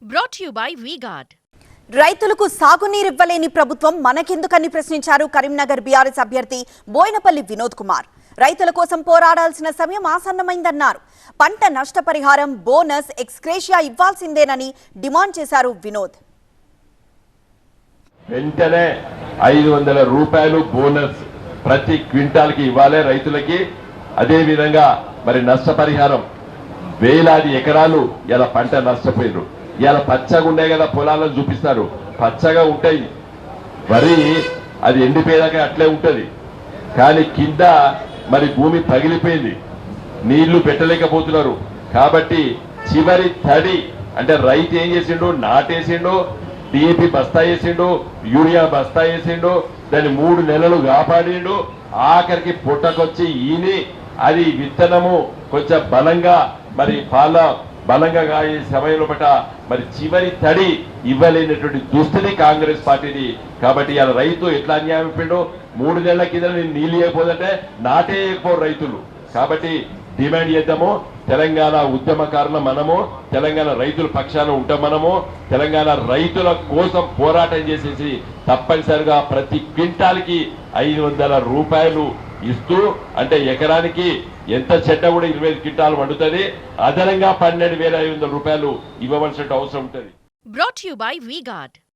Brought to you by V-Guard. రైతులకు సాగునీరివ్వలేని ప్రభుత్వం మనకెందుకని ప్రశ్నించారు కరీంనగర్ బీఆర్ఎస్ అభ్యర్థి బోయినపల్లి వినోద్ కుమార్. రైతుల కోసం పోరాడాల్సిన సమయం ఆసన్నమైందన్నారు. పంట నష్టపరిహారం, బోనస్, ఎక్స్గ్రేషియా ఇవ్వాల్సిందేనని డిమాండ్ చేశారు వినోద్. వెంటనే 500 రూపాయలు బోనస్ ప్రతి క్వింటాల్కి ఇవ్వాలి రైతులకి. అదే విధంగా మరి నష్టపరిహారం, వేలాది ఎకరాలు ఇలా పంట నష్టపోయారు. ఇలా పచ్చగా ఉన్నాయి కదా, పొలాలను చూపిస్తారు, పచ్చగా ఉంటాయి, వరి అది ఎండిపోయేదాకా అట్లే ఉంటది. కానీ కింద మరి భూమి పగిలిపోయింది, నీళ్లు పెట్టలేకపోతున్నారు. కాబట్టి చివరి తడి అంటే రైతు ఏం చేసిండు, నాటేసిండు, డిఏపి బస్తా వేసిండు, యూరియా బస్తా వేసిండు, దాన్ని 3 నెలలు కాపాడిండు. ఆఖరికి పుట్టకొచ్చి ఈని అది విత్తనము కొంచెం బలంగా మరి బలంగా కాయే సమయంలో పట్ట మరి చివరి తడి ఇవ్వలేనటువంటి దుస్థితి కాంగ్రెస్ పార్టీది. కాబట్టి ఇలా రైతు ఎట్లా అన్యాయం అయిపోయిండో, 3 నెలల కింద నీళ్ళు వేయకపోదంటే నాటేయకపోరు రైతులు. కాబట్టి డిమాండ్ చేద్దాము, తెలంగాణ ఉద్యమకారులు మనము, తెలంగాణ రైతుల పక్షాన ఉంటాం మనము. తెలంగాణ రైతుల కోసం పోరాటం చేసేసి తప్పనిసరిగా ప్రతి క్వింటాల్కి 500 రూపాయలు ఇస్తూ, అంటే ఎకరానికి ఎంత చెడ్డ కూడా 25 క్వింటాలు వండుతుంది, అదనంగా 12,500 రూపాయలు ఇవ్వవలసిన అవసరం ఉంటుంది. Brought to you by V-Guard.